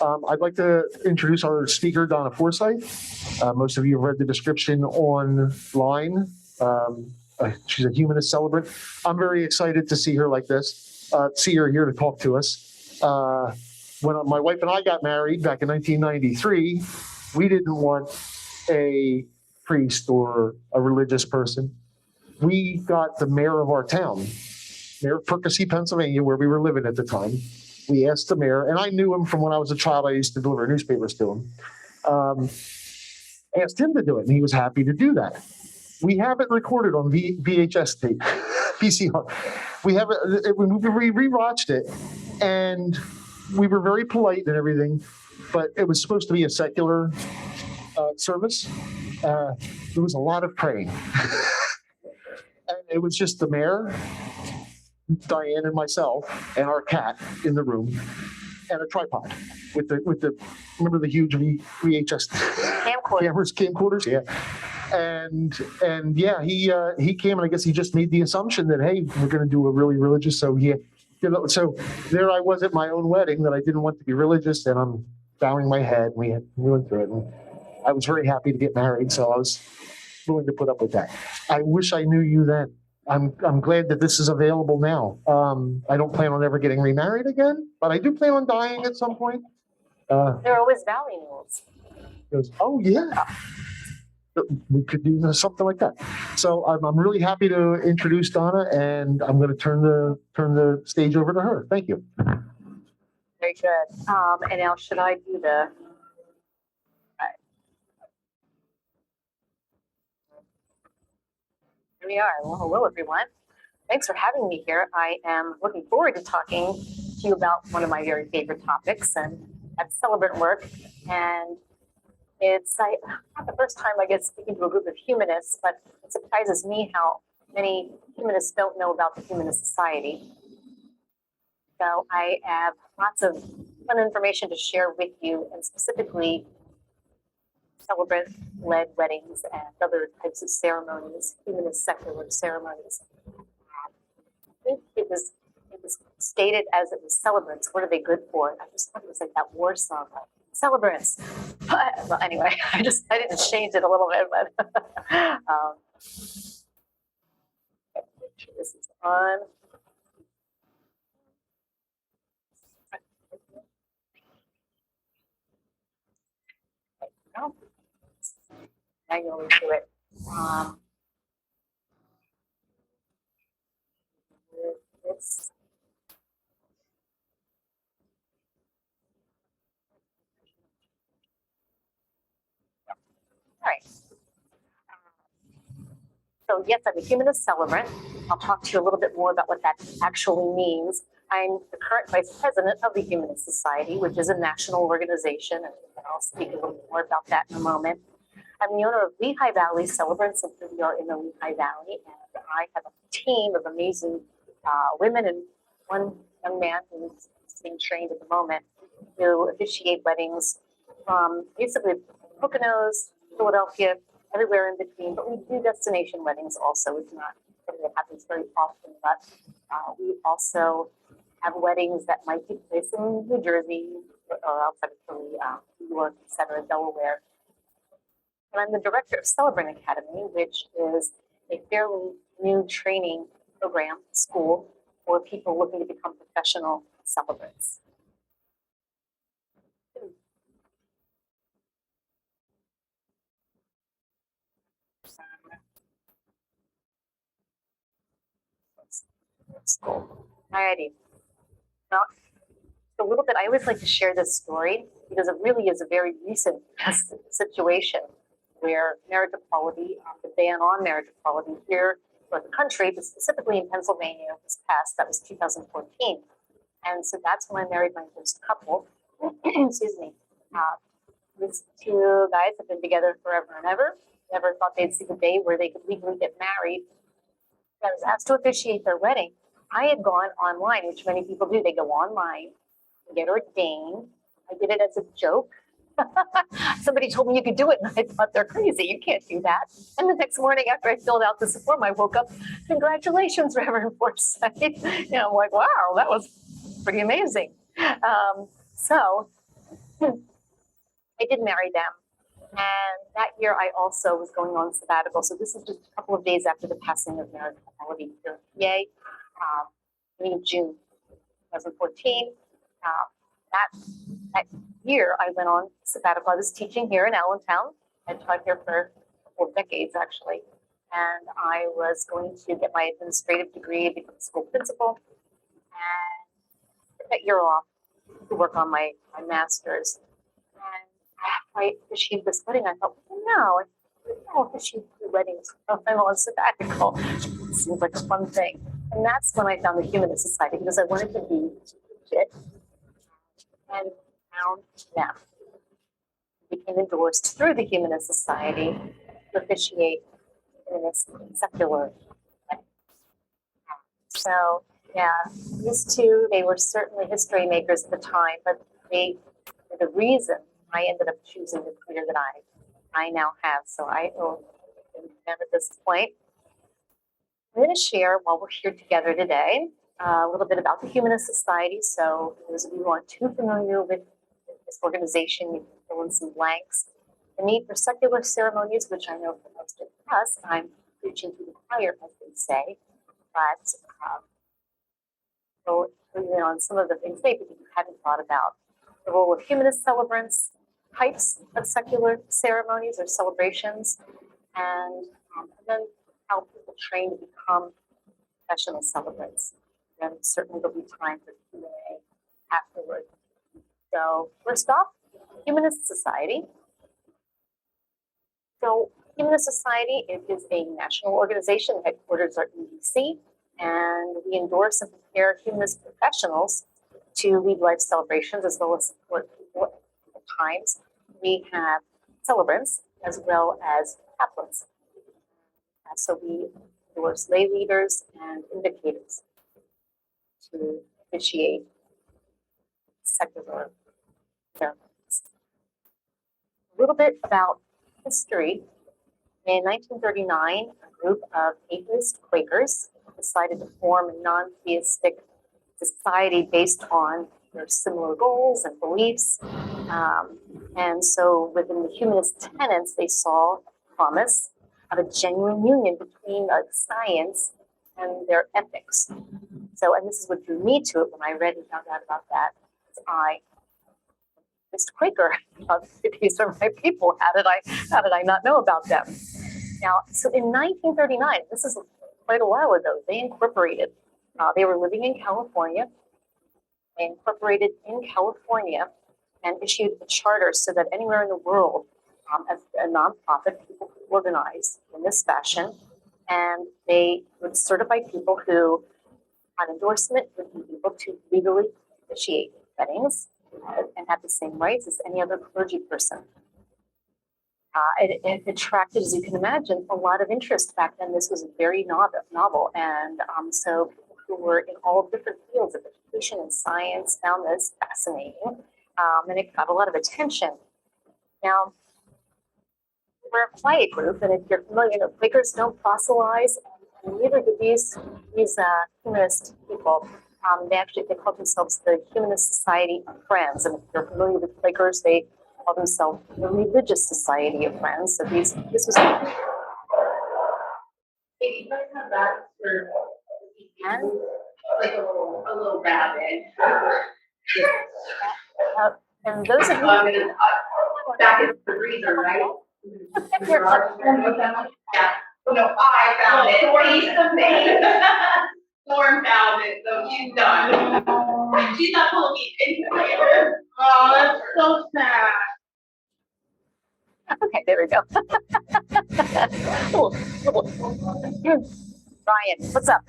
I'd like to introduce our speaker, Donna Forsythe. Most of you have read the description online. She's a Humanist Celebrant. I'm very excited to see her like this, see her here to talk to us. When my wife and I got married back in 1993, we didn't want a priest or a religious person. We got the mayor of our town, Mayor of Percy, Pennsylvania, where we were living at the time. We asked the mayor, and I knew him from when I was a child. I used to deliver newspapers to him. Asked him to do it, and he was happy to do that. We have it recorded on VHS tape, VCR. We have it. We rewatched it, and we were very polite and everything, but it was supposed to be a secular service. There was a lot of praying. And it was just the mayor, Diane and myself, and our cat in the room, and a tripod with the remember the huge VHS camcorders, yeah. And yeah, he came, and I guess he just made the assumption that, hey, we're going to do a really religious. So so there I was at my own wedding that I didn't want to be religious, and I'm bowing my head. We went through it, and I was very happy to get married, so I was willing to put up with that. I wish I knew you then. I'm glad that this is available now. I don't plan on ever getting remarried again, but I do plan on dying at some point. There are always valley rules. Oh yeah, we could do something like that. So I'm really happy to introduce Donna, and I'm going to turn the stage over to her. Thank you. Very good. And now should I do the? Here we are. Well, hello, everyone. Thanks for having me here. I am looking forward to talking to you about one of my very favorite topics, and that's celebrant work. And it's not the first time I get speaking to a group of humanists, but it surprises me how many humanists don't know about the Humanist Society. So I have lots of fun information to share with you, and specifically celebrant-led weddings and other types of ceremonies, humanist secular ceremonies. I think it was stated as it was celebrants. What are they good for? I just thought it was like that war song, like, Celebrants. But, well, anyway, I didn't change it a little bit, but make sure this is on. Manually do it. This. All right. So yes, I'm a Humanist Celebrant. I'll talk to you a little bit more about what that actually means. I'm the current vice president of the Humanist Society, which is a national organization, and I'll speak a little more about that in a moment. I'm the owner of Lehigh Valley Celebrants, and we are in the Lehigh Valley, and I have a team of amazing women and one young man who's being trained at the moment to officiate weddings from basically Poconos, Philadelphia, everywhere in between, but we do destination weddings also. It's not something that happens very often, but we also have weddings that might take place in New Jersey or outside of Philly, New York, et cetera, Delaware. And I'm the director of Celebrant Academy, which is a fairly new training program, school, for people looking to become professional celebrants. Cool. Alrighty. Now, a little bit, I always like to share this story because it really is a very recent situation where marriage equality, the ban on marriage equality here for the country, but specifically in Pennsylvania, was passed. That was 2014. And so that's when I married my first couple. Excuse me. These two guys have been together forever and ever. Never thought they'd see the day where they could legally get married. I was asked to officiate their wedding. I had gone online, which many people do. They go online and get ordained. I did it as a joke. Somebody told me you could do it, and I thought they're crazy. You can't do that. And the next morning, after I filled out this form, I woke up, congratulations, Reverend Forsythe. I'm like, wow, that was pretty amazing. So I did marry them. And that year I also was going on sabbatical. So this is just a couple of days after the passing of marriage equality here in PA, in June 2014. That year I went on sabbatical. I was teaching here in Allentown. I taught here for 4 decades actually. And I was going to get my administrative degree, become a school principal, and took that year off to work on my master's. And after I officiated this wedding, I thought, no, I'll officiate 2 weddings while I'm on sabbatical. It seems like a fun thing. And that's when I found the Humanist Society, because I wanted to be legit and found them. Became endorsed through the Humanist Society to officiate humanist secular weddings. So yeah, these two, they were certainly history makers at the time, but they were the reason I ended up choosing the career that I now have. So I owe them at this point. I'm going to share, while we're here together today, a little bit about the Humanist Society. So for those of you who aren't too familiar with this organization, you can fill in some blanks. The need for secular ceremonies, which I know for most of us, I'm preaching to the choir, as they say, but so on some of the things maybe you hadn't thought about. The role of humanist celebrants, types of secular ceremonies or celebrations, and then how people train to become professional celebrants. And certainly there'll be time for Q&A afterward. So first off, Humanist Society. So Humanist Society, it is a national organization. Headquarters are in DC, and we endorse and prepare humanist professionals to lead life celebrations as well as support people at times. We have celebrants as well as chaplains. So we endorse lay leaders and indicators to officiate secular ceremonies. A little bit about history. In 1939, a group of atheist Quakers decided to form a non-theistic society based on their similar goals and beliefs. And so within the humanist tenets, they saw promise of a genuine union between science and their ethics. So, and this is what drew me to it when I read and found out about that. I, Mr. Quaker, these are my people. How did I not know about them? Now, so in 1939, this is quite a while ago, they incorporated. They were living in California. They incorporated in California and issued a charter so that anywhere in the world, as a nonprofit, people could organize in this fashion, and they would certify people who, on endorsement, would be able to legally officiate weddings and have the same rights as any other clergy person. It attracted, as you can imagine, a lot of interest back then. This was very novel, and so people who were in all different fields of education and science found this fascinating, and it got a lot of attention. Now, we're a quiet group, and if you're familiar, Quakers don't fossilize, and neither do these humanist people. They call themselves the Humanist Society of Friends, and if you're familiar with Quakers, they call themselves the Religious Society of Friends. So this was. Hey, you guys have that for and like a little rabbit. And those of you Back in the freezer, right? Yeah. Oh, no, I found it. Piece of me. Lauren found it, so she's done. She's not pulling me anywhere. Oh, that's so sad. Okay, there we go. Ryan, what's up?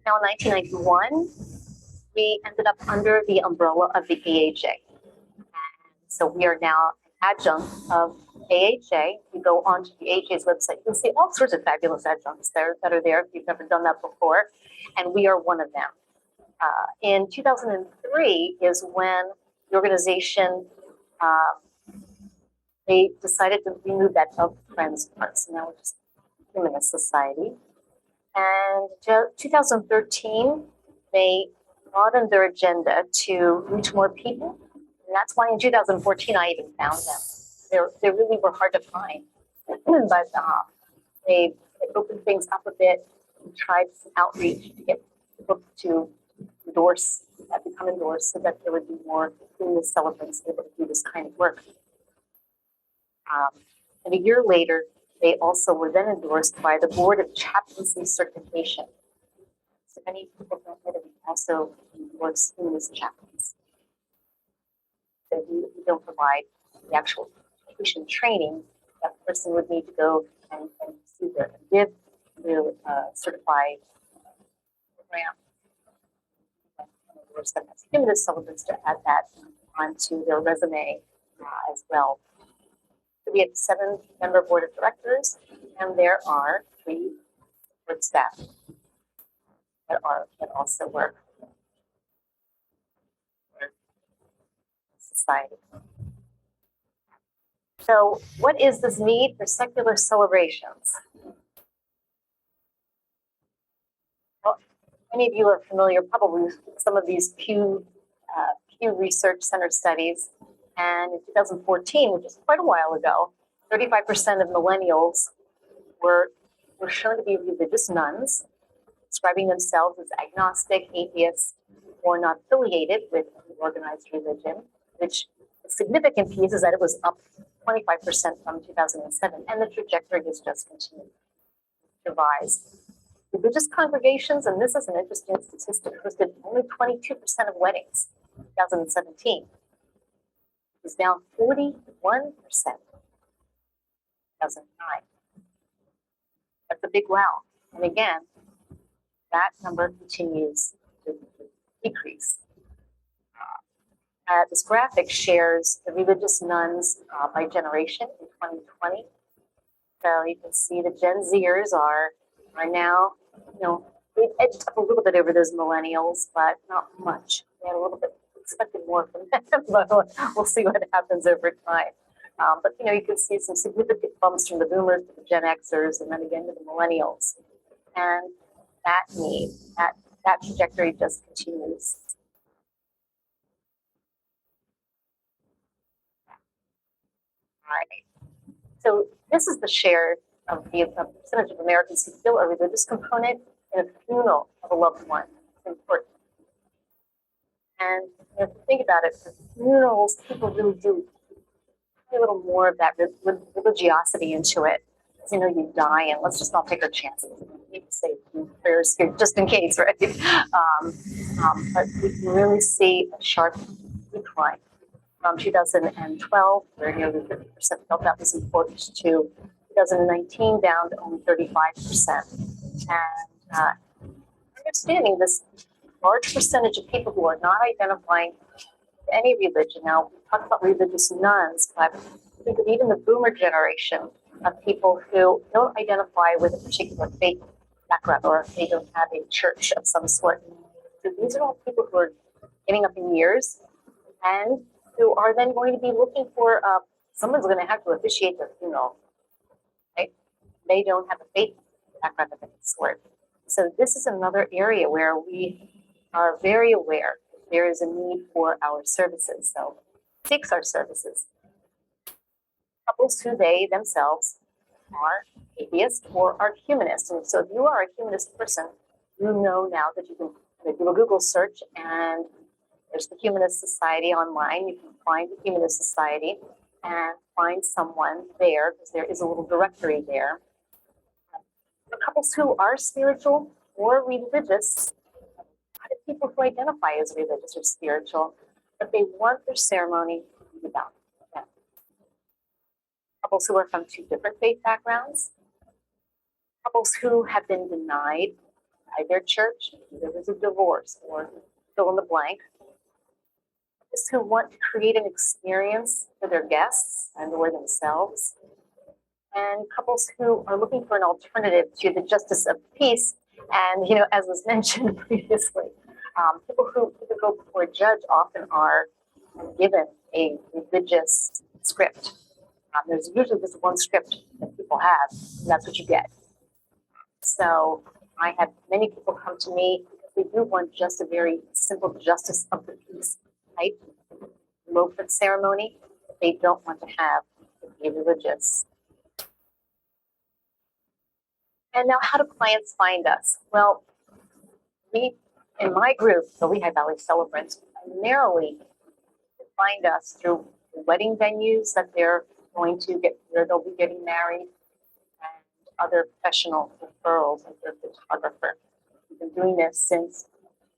Now in 1991, we ended up under the umbrella of the AHA. So we are now an adjunct of AHA. You go onto the AHA's website, you can see all sorts of fabulous adjuncts there that are there if you've never done that before, and we are one of them. In 2003 is when the organization, they decided to remove that of Friends part, so now we're just Humanist Society. And 2013, they broadened their agenda to reach more people. And that's why in 2014 I even found them. They really were hard to find, but they opened things up a bit and tried some outreach to get people to become endorsed so that there would be more Humanist celebrants able to do this kind of work. And a year later, they also were then endorsed by the Board of Chaplaincy Certification. So many people don't know that we also endorse Humanist chaplains. So we don't provide the actual education training. That person would need to go and see their certified program. And endorse them as Humanist celebrants to add that onto their resume as well. So we have 7-member board of directors, and there are 3 support staff that also work for society. So, what is this need for secular celebrations? Well, many of you are familiar probably with some of these Pew Research Center studies. And in 2014, which is quite a while ago, 35% of millennials were shown to be religious nuns, describing themselves as agnostic, atheists, or not affiliated with an organized religion, which the significant piece is that it was up 25% from 2007, and the trajectory has just continued to rise. Religious congregations, and this is an interesting statistic, hosted only 22% of weddings in 2017. Is down 41% in 2009. That's a big wow. And again, that number continues to decrease. This graphic shares the religious nuns by generation in 2020. So you can see the Gen Zers are now, they've edged up a little bit over those millennials, but not much. They had a little bit expected more from them, but we'll see what happens over time. But you can see some significant bumps from the boomers to the Gen Xers, and then again to the millennials, and that trajectory just continues. All right. So this is the share of the percentage of Americans who feel a religious component in a funeral of a loved one. It's important. And if you think about it, for funerals, people really do a little more of that religiosity into it. Because, you die, and let's just not take our chances. We need to say a few prayers here just in case, right? But we can really see a sharp decline from 2012, where nearly 50% felt that was important, to 2019 down to only 35%. And understanding this large percentage of people who are not identifying with any religion. Now, we talk about religious nuns, but think of even the boomer generation of people who don't identify with a particular faith background, or they don't have a church of some sort. So these are all people who are getting up in years and who are then going to be looking for, someone's going to have to officiate their funeral, right? They don't have a faith background of any sort. So this is another area where we are very aware there is a need for our services. So seeks our services. Couples who they themselves are atheist or are humanist. And so if you are a humanist person, you know now that you can do a Google search, and there's the Humanist Society online. You can find the Humanist Society and find someone there, because there is a little directory there. For couples who are spiritual or religious, people who identify as religious or spiritual, but they want their ceremony to be about them. Couples who are from 2 different faith backgrounds, couples who have been denied by their church, either there's a divorce or fill in the blank, couples who want to create an experience for their guests and or themselves, and couples who are looking for an alternative to the justice of peace. And, as was mentioned previously, people who go before a judge often are given a religious script. There's usually just one script that people have, and that's what you get. So I have many people come to me because They do want just a very simple justice of the peace type elopement ceremony. They don't want to have it be religious. And now, how do clients find us? Well, we, in my group, the Lehigh Valley Celebrants, primarily find us through wedding venues that they're going to get, where they'll be getting married, and other professional referrals of their photographer. We've been doing this since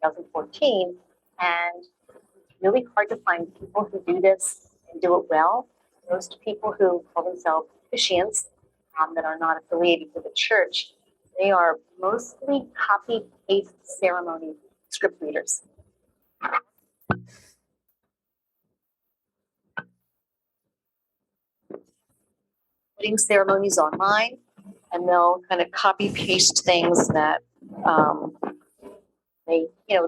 2014, and it's really hard to find people who do this and do it well. Most people who call themselves officiants that are not affiliated with the church, they are mostly copy-paste ceremony script readers. Wedding ceremonies online, and they'll kind of copy-paste things that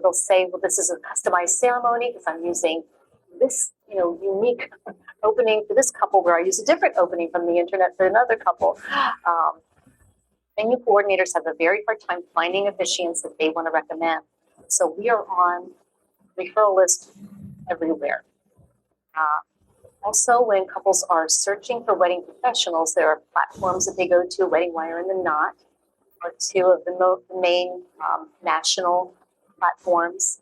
they'll say, well, this is a customized ceremony because I'm using this, unique opening for this couple, where I use a different opening from the internet for another couple. Venue coordinators have a very hard time finding officiants that they want to recommend. So we are on referral lists everywhere. Also, when couples are searching for wedding professionals, there are platforms that they go to. Wedding Wire and The Knot are two of the main national platforms.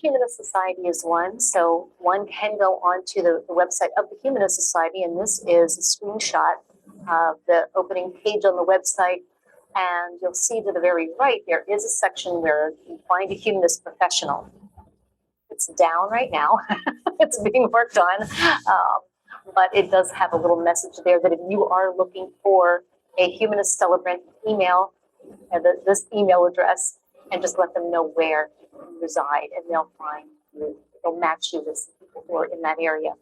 Humanist Society is one, so one can go onto the website of the Humanist Society, and this is a screenshot of the opening page on the website, and you'll see to the very right there is a section where you find a humanist professional. It's down right now. It's being worked on, but it does have a little message there that if you are looking for a Humanist Celebrant, email this email address and just let them know where you reside, and they'll find you. They'll match you with people who are in that area.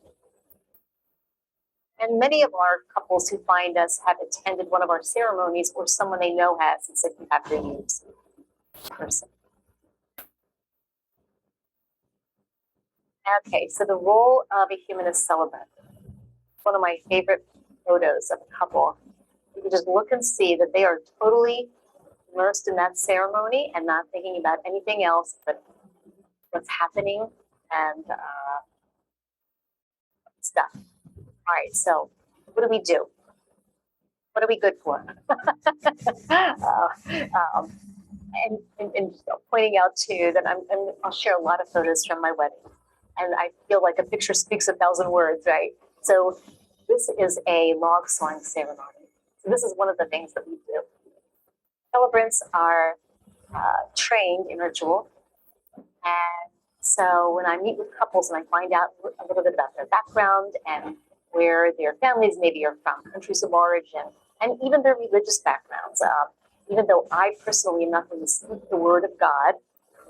And many of our couples who find us have attended one of our ceremonies, or someone they know has, and said, you have to use this person. Okay, so the role of a Humanist Celebrant. One of my favorite photos of a couple. You can just look and see that they are totally immersed in that ceremony and not thinking about anything else but what's happening and stuff. All right, so what do we do? What are we good for? And just pointing out too that I'll share a lot of photos from my wedding, and I feel like a picture speaks 1,000 words, right? So this is a log sawing ceremony. So this is one of the things that we do. Celebrants are trained in ritual, and so when I meet with couples and I find out a little bit about their background and where their families maybe are from, countries of origin, and even their religious backgrounds. Even though I personally am not going to speak the word of God,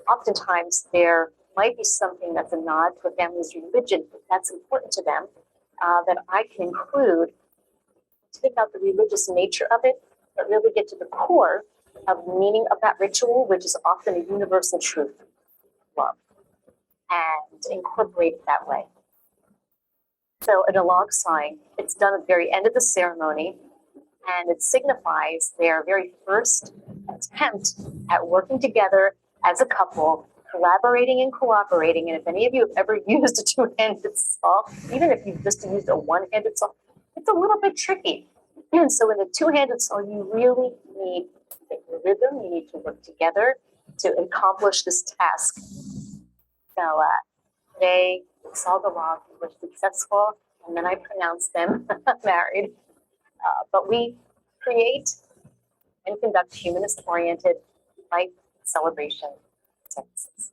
oftentimes there might be something that's a nod to a family's religion that's important to them that I can include to pick out the religious nature of it, but really get to the core of the meaning of that ritual, which is often a universal truth, love, and incorporate it that way. So in a log sawing, it's done at the very end of the ceremony, and it signifies their very first attempt at working together as a couple, collaborating and cooperating. And if any of you have ever used a two-handed saw, even if you've just used a one-handed saw, it's a little bit tricky. And so in the two-handed saw, you really need to get your rhythm. You need to work together to accomplish this task. So today, we saw the log, we were successful, and then I pronounced them married. But we create and conduct humanist-oriented life celebration services.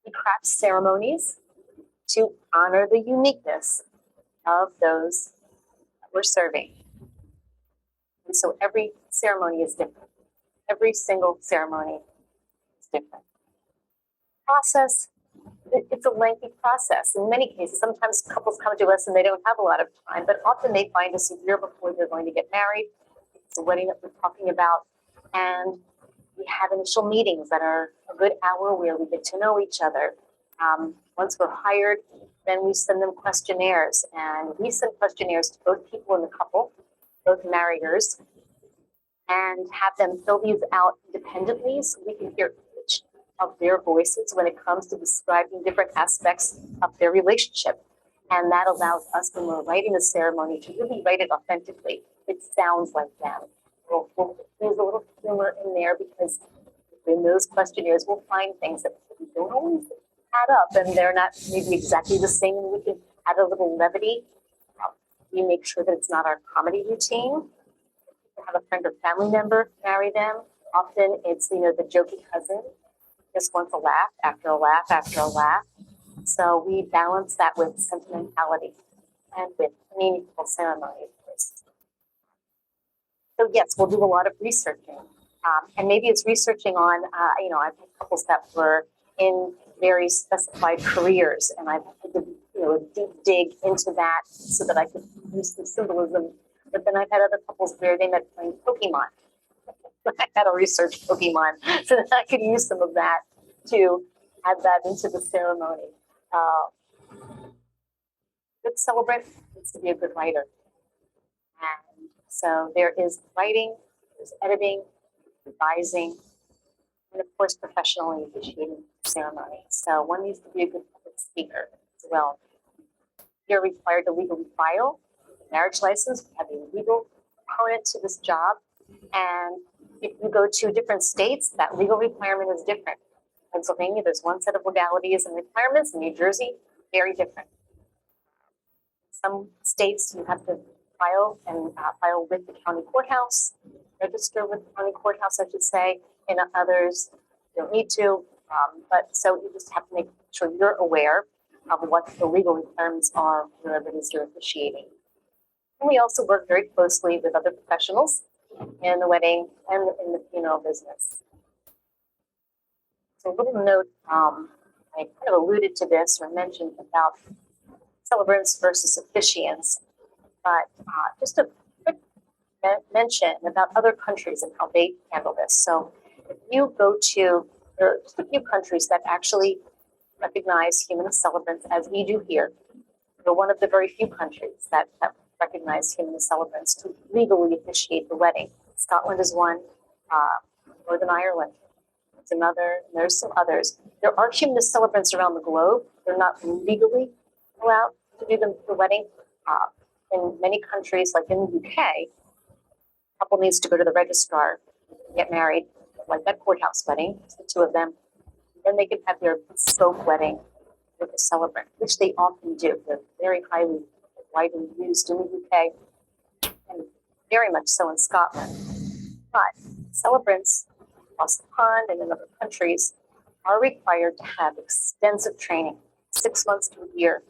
We craft ceremonies to honor the uniqueness of those that we're serving. And so every ceremony is different. Every single ceremony is different. Process, it's a lengthy process. In many cases, sometimes couples come to us and they don't have a lot of time, but often they find us a year before they're going to get married. It's a wedding that we're talking about. And we have initial meetings that are a good hour where we get to know each other. Once we're hired, then we send them questionnaires. And we send questionnaires to both people in the couple, both marriers, and have them fill these out independently so we can hear of their voices when it comes to describing different aspects of their relationship. And that allows us, when we're writing the ceremony, to really write it authentically. It sounds like them. There's a little humor in there because in those questionnaires, we'll find things that we don't always add up, and they're not maybe exactly the same, and we can add a little levity. We make sure that it's not our comedy routine. We have a friend or family member marry them. Often it's, the jokey cousin just wants a laugh after a laugh after a laugh. So we balance that with sentimentality and with meaningful ceremony. So yes, we'll do a lot of researching. And maybe it's researching on, I've had couples that were in very specified careers, and I've had to do a deep dig into that so that I could use some symbolism. But then I've had other couples where they met playing Pokemon. I had to research Pokemon so that I could use some of that to add that into the ceremony. Good celebrant needs to be a good writer. And so there is writing, there's editing, revising, and of course, professionally officiating ceremony. So one needs to be a good public speaker as well. You're required to legally file a marriage license. We have a legal component to this job. And if you go to different states, that legal requirement is different. Pennsylvania, there's one set of legalities and requirements. In New Jersey, very different. Some states you have to file with the county courthouse, register with the county courthouse, I should say. In others, you don't need to. But so you just have to make sure you're aware of what the legal requirements are wherever it is you're officiating. And we also work very closely with other professionals in the wedding and in the funeral business. So a little note, I kind of alluded to this or mentioned about celebrants versus officiants, but just a quick mention about other countries and how they handle this. So if you go to, there are just a few countries that actually recognize Humanist Celebrants as we do here. We're one of the very few countries that recognize Humanist Celebrants to legally officiate the wedding. Scotland is one, Northern Ireland is another, and there's some others. There are Humanist Celebrants around the globe. They're not legally allowed to do the wedding. In many countries, like in the UK, a couple needs to go to the registrar, get married, like that courthouse wedding, it's the two of them. Then they can have their bespoke wedding with a celebrant, which they often do. They're very highly, widely used in the UK and very much so in Scotland. But celebrants across the pond and in other countries are required to have extensive training, 6 months to a year,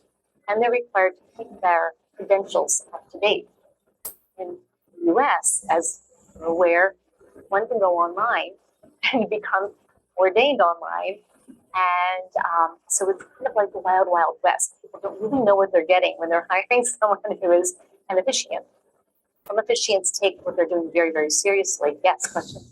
and they're required to keep their credentials up to date. In the US, as you're aware, one can go online and become ordained online. And so it's kind of like the wild, wild west. People don't really know what they're getting when they're hiring someone who is an officiant. Some officiants take what they're doing very, very seriously. Yes, question.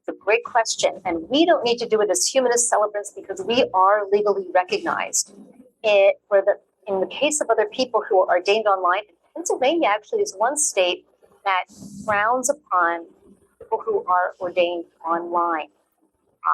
It's a great question. And we don't need to do it as Humanist Celebrants because we are legally recognized. In the case of other people who are ordained online, Pennsylvania actually is one state that frowns upon people who are ordained online.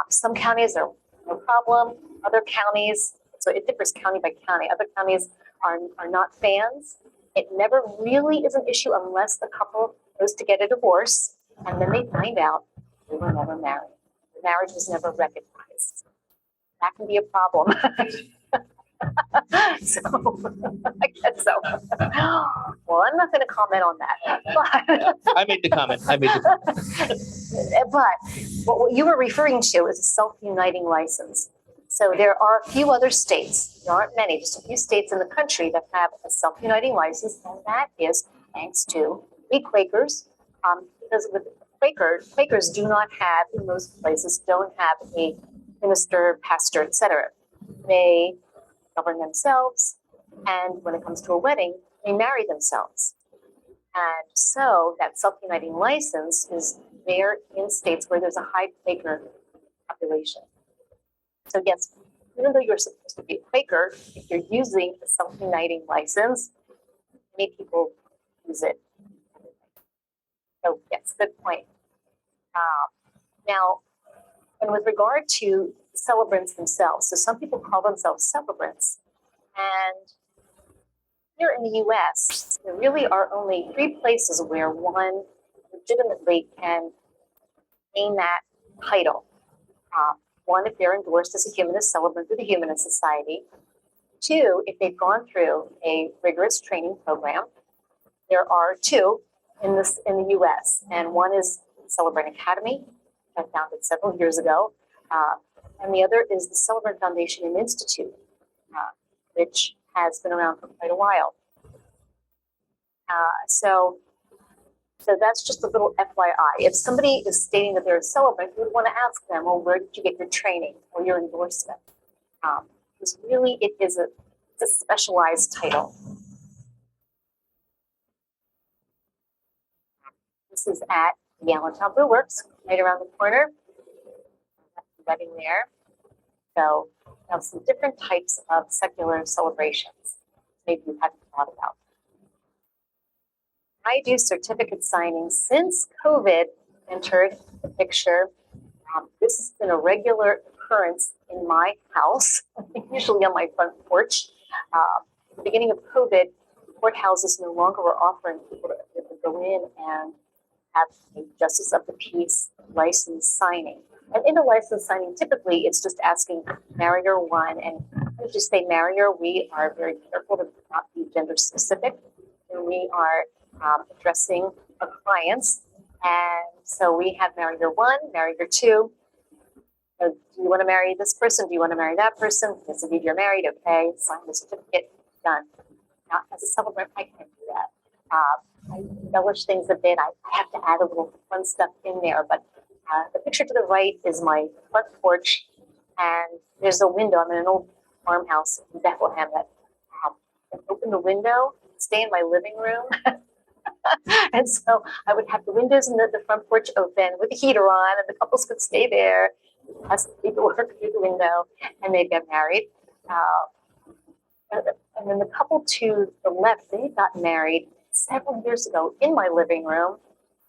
Some counties are no problem. Other counties, so it differs county by county. Other counties are not fans. It never really is an issue unless the couple goes to get a divorce and then they find out they were never married. The marriage was never recognized. That can be a problem. So I guess so. Well, I'm not going to comment on that. But I made the comment. But what you were referring to is a self-uniting license. So there are a few other states, there aren't many, just a few states in the country that have a self-uniting license, and that is thanks to we Quakers, because with Quakers do not have, in most places, don't have a minister, pastor, etc. They govern themselves, and when it comes to a wedding, they marry themselves. And so that self-uniting license is there in states where there's a high Quaker population. So yes, even though you're supposed to be a Quaker, if you're using a self-uniting license, many people use it. So yes, good point. Now, and with regard to celebrants themselves, so some people call themselves celebrants, and here in the US, there really are only 3 places where one legitimately can gain that title. One, if they're endorsed as a Humanist Celebrant through the Humanist Society. 2, if they've gone through a rigorous training program. There are 2 in the US, and one is Celebrant Academy, I founded several years ago, and the other is the Celebrant Foundation and Institute, which has been around for quite a while. So that's just a little FYI. If somebody is stating that they're a celebrant, you would want to ask them, well, where did you get your training or your endorsement? Because really, it's a specialized title. This is at the Allentown Brew Works, right around the corner. Wedding there. So we have some different types of secular celebrations. Maybe you haven't thought about. I do certificate signings since COVID entered the picture. This has been a regular occurrence in my house, usually on my front porch. At the beginning of COVID, courthouses no longer were offering people to go in and have a justice of the peace license signing. And in a license signing, typically it's just asking Marrier 1, and when you say Marrier, we are very careful to not be gender specific, and we are addressing our clients. And so we have Marrier 1, Marrier 2. Do you want to marry this person? Do you want to marry that person? Yes, indeed, you're married. Okay, sign the certificate. Done. Now, as a celebrant, I can't do that. I embellish things a bit. I have to add a little fun stuff in there. But the picture to the right is my front porch, and there's a window. I'm in an old farmhouse in Bethlehem that I open the window, stay in my living room. And so I would have the windows in the front porch open with the heater on, and the couples could stay there, pass the paperwork through the window, and they'd get married. And then the couple to the left, they got married several years ago in my living room,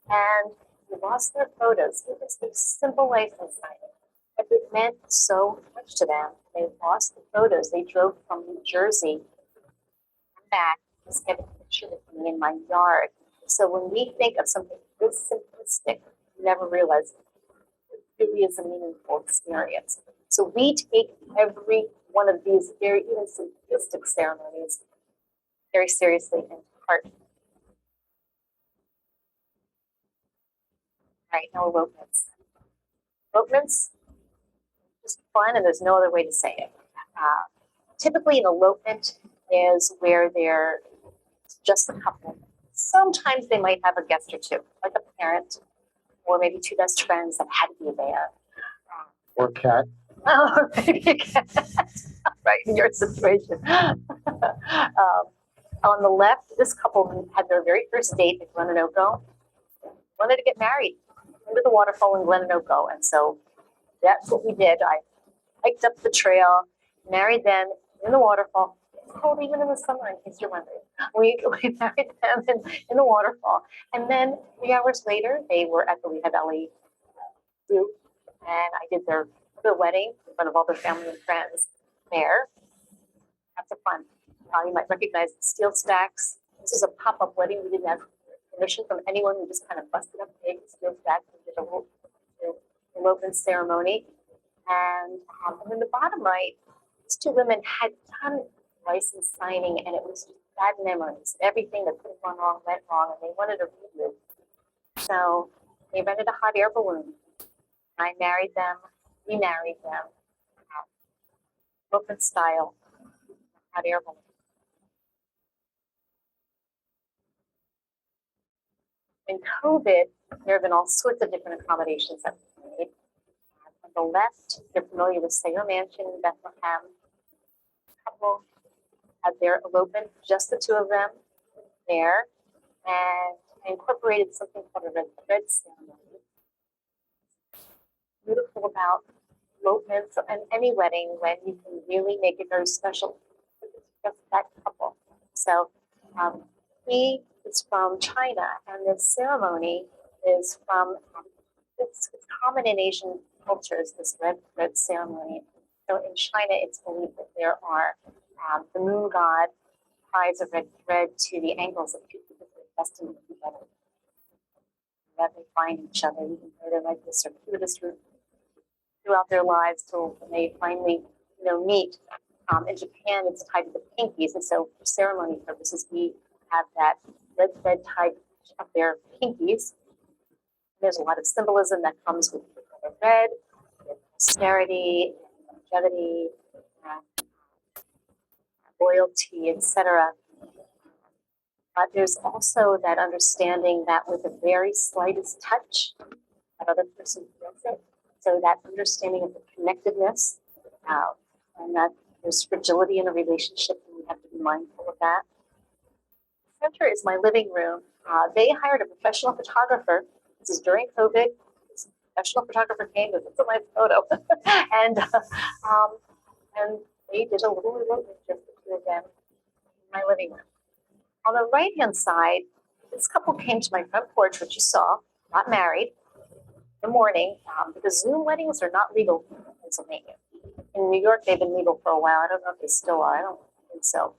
and they lost their photos. It was a simple license signing, but it meant so much to them. They lost the photos. They drove from New Jersey back to get a picture of me in my yard. So when we think of something this simplistic, we never realize it really is a meaningful experience. So we take every one of these very even simplistic ceremonies very seriously and to heart. All right, now elopements. Elopements, just fun, and there's no other way to say it. Typically, an elopement is where they're just a couple. Sometimes they might have a guest or two, like a parent, or maybe 2 best friends that had to be there. Or cat. Oh, maybe a cat. Right, in your situation. On the left, this couple had their very first date at Glenanoco. Wanted to get married under the waterfall in Glenanoco, and so that's what we did. I hiked up the trail, married them in the waterfall. It's cold even in the summer, in case you're wondering. We married them in the waterfall, and then 3 hours later, they were at the Lehigh Valley Zoo, and I did their wedding in front of all their family and friends there. Lots of fun. You might recognize the steel stacks. This is a pop-up wedding. We didn't have permission from anyone. We just kind of busted up big steel stacks and did a little elopement ceremony. And then the bottom right, these 2 women had done license signing, and it was just bad memories. Everything that could have gone wrong went wrong, and they wanted a redo. So they rented a hot air balloon. I married them. We married them. Elopement style. Hot air balloon. In COVID, there have been all sorts of different accommodations that we've made. On the left, you're familiar with Sayer Mansion in Bethlehem. A couple had their elopement, just the 2 of them there. and I incorporated something called a red ceremony. Beautiful about elopements and any wedding when you can really make it very special. It's just that couple. So he is from China, and this ceremony is from, it's common in Asian cultures, this red ceremony. So in China, it's believed that there are the moon god ties a red thread to the ankles of two people who are destined to be together. That they find each other, even though they're like this circuitous route throughout their lives till when they finally, meet. In Japan, it's tied to the pinkies, and so for ceremony purposes, we have that red thread tied up their pinkies. There's a lot of symbolism that comes with the color red, with prosperity, longevity, loyalty, etc. But there's also that understanding that with the very slightest touch, that other person feels it. So that understanding of the connectedness, and that there's fragility in a relationship, and we have to be mindful of that. The center is my living room. They hired a professional photographer. This is during COVID. This professional photographer came to look at my photo, and they did a little elopement just the two of them in my living room. On the right-hand side, this couple came to my front porch, which you saw, got married in the morning, because Zoom weddings are not legal in Pennsylvania. In New York, they've been legal for a while. I don't know if they still are. I don't think so.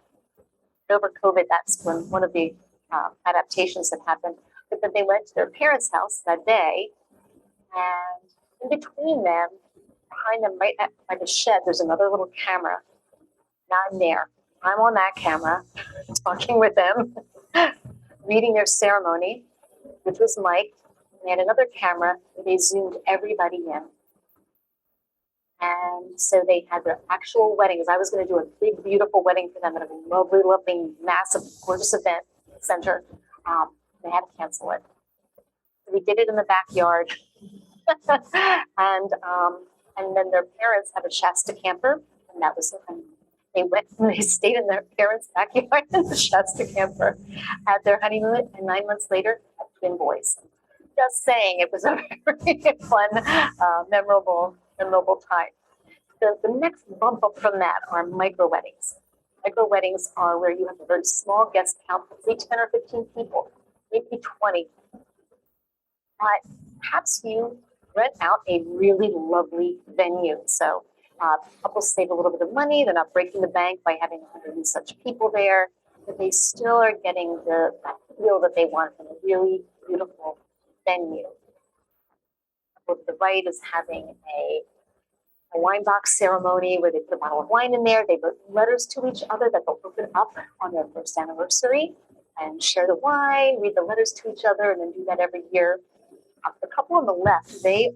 Over COVID, that's when one of the adaptations that happened. But then they went to their parents' house that day, and in between them, behind them, right by the shed, there's another little camera. Now I'm there. I'm on that camera, talking with them, reading their ceremony, which was mic'd. They had another camera where they zoomed everybody in. And so they had their actual weddings. I was going to do a big, beautiful wedding for them at a lovely, lovely, massive, gorgeous event center. They had to cancel it. So we did it in the backyard. And then their parents had a Shasta camper, and that was the honeymoon. They went and they stayed in their parents' backyard in the Shasta camper, had their honeymoon, and 9 months later, had twin boys. Just saying, it was a very fun, memorable time. The next bump up from that are micro weddings. Micro weddings are where you have a very small guest count, say 10 or 15 people, maybe 20. But perhaps you rent out a really lovely venue. So couples save a little bit of money. They're not breaking the bank by having 100 and such people there, but they still are getting the feel that they want from a really beautiful venue. To the right is having a wine box ceremony where they put a bottle of wine in there. They wrote letters to each other that they'll open up on their first anniversary and share the wine, read the letters to each other, and then do that every year. The couple on the left, they're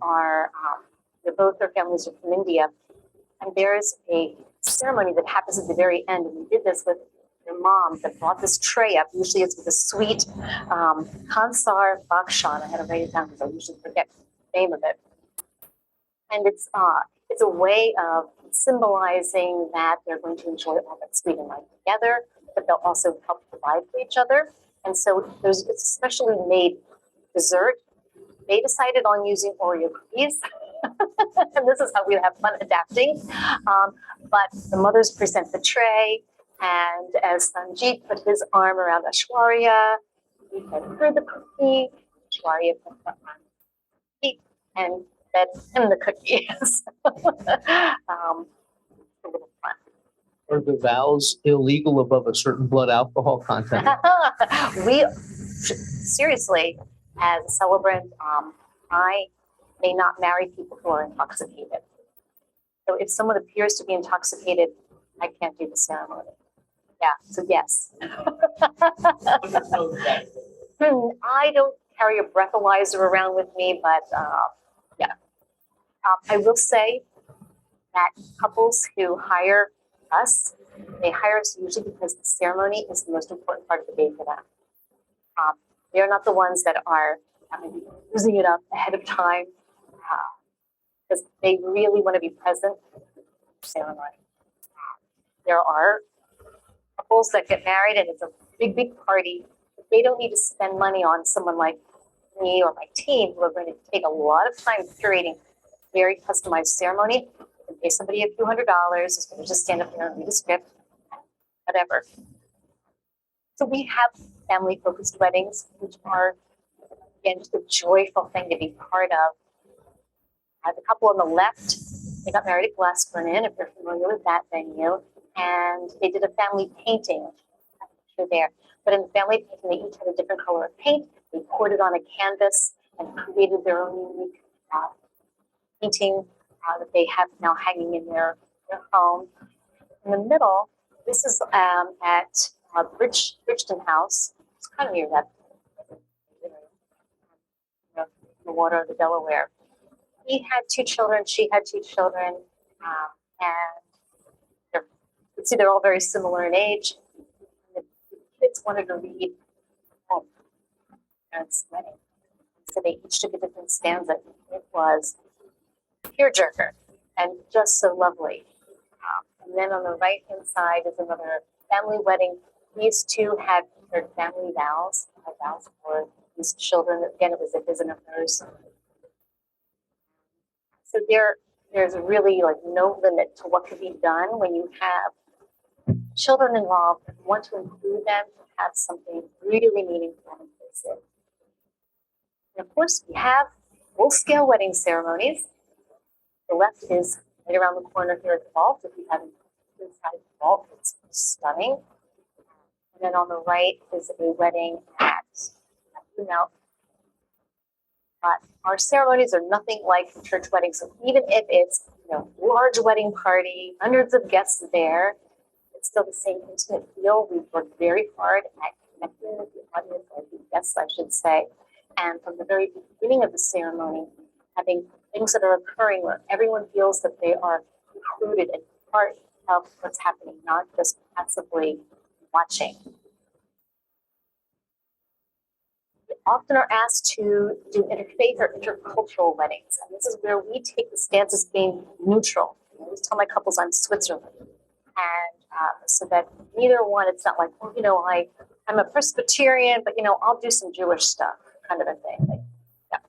both, their families are from India, and there's a ceremony that happens at the very end, and we did this with their mom that brought this tray up. Usually it's with a sweet Kansar Bakshan. I had to write it down because I usually forget the name of it. And it's a way of symbolizing that they're going to enjoy all that sweet and light together, but they'll also help provide for each other. And so it's a specially made dessert. They decided on using Oreo cookies, and this is how we have fun adapting. But the mothers present the tray, and as Sanjeet put his arm around Ashwarya, he fed her the cookie, Ashwarya put the arm on the feet, and fed him the cookies. A little fun. Are the vows illegal above a certain blood alcohol content? We, seriously, as a celebrant, I may not marry people who are intoxicated. So if someone appears to be intoxicated, I can't do the ceremony. Yeah, so yes. I don't carry a breathalyzer around with me, but yeah. I will say that couples who hire us, they hire us usually because the ceremony is the most important part of the day for them. They're not the ones that are using it up ahead of time because they really want to be present for the ceremony. There are couples that get married and it's a big, big party. they don't need to spend money on someone like me or my team who are going to take a lot of time curating a very customized ceremony and pay somebody a few $100s is going to just stand up there and read a script, whatever. So we have family-focused weddings, which are, again, just a joyful thing to be part of. The couple on the left, they got married at Glasgow, if you're familiar with that venue, and they did a family painting there. But in the family painting, they each had a different color of paint. They poured it on a canvas and created their own unique painting that they have now hanging in their home. In the middle, this is at Bridgeton House. It's kind of near that, the water of the Delaware. He had 2 children, she had 2 children, and they're all very similar in age. The kids wanted to read home parents' wedding, so they each took a different stanza. It was tearjerker and just so lovely. And then on the right hand side is another family wedding. These 2 had their family vows, vows for these children. Again, it was a his and a hers. So there's really like no limit to what can be done when you have children involved and want to include them to have something really meaningful and inclusive. And of course, we have full-scale wedding ceremonies. The left is right around the corner here at the vault. If you haven't been inside the vault, it's stunning. And then on the right is a wedding at but our ceremonies are nothing like church weddings. So even if it's large wedding party, hundreds of guests there, it's still the same intimate feel. We've worked very hard at connecting with the audience, or the guests, I should say. And from the very beginning of the ceremony, having things that are occurring where everyone feels that they are included and part of what's happening, not just passively watching. Often are asked to do interfaith or intercultural weddings. And this is where we take the stance as being neutral. I always tell my couples I'm Switzerland. And so that neither one, it's not like, well, I'm a Presbyterian, but, I'll do some Jewish stuff, kind of a thing. Like, yeah.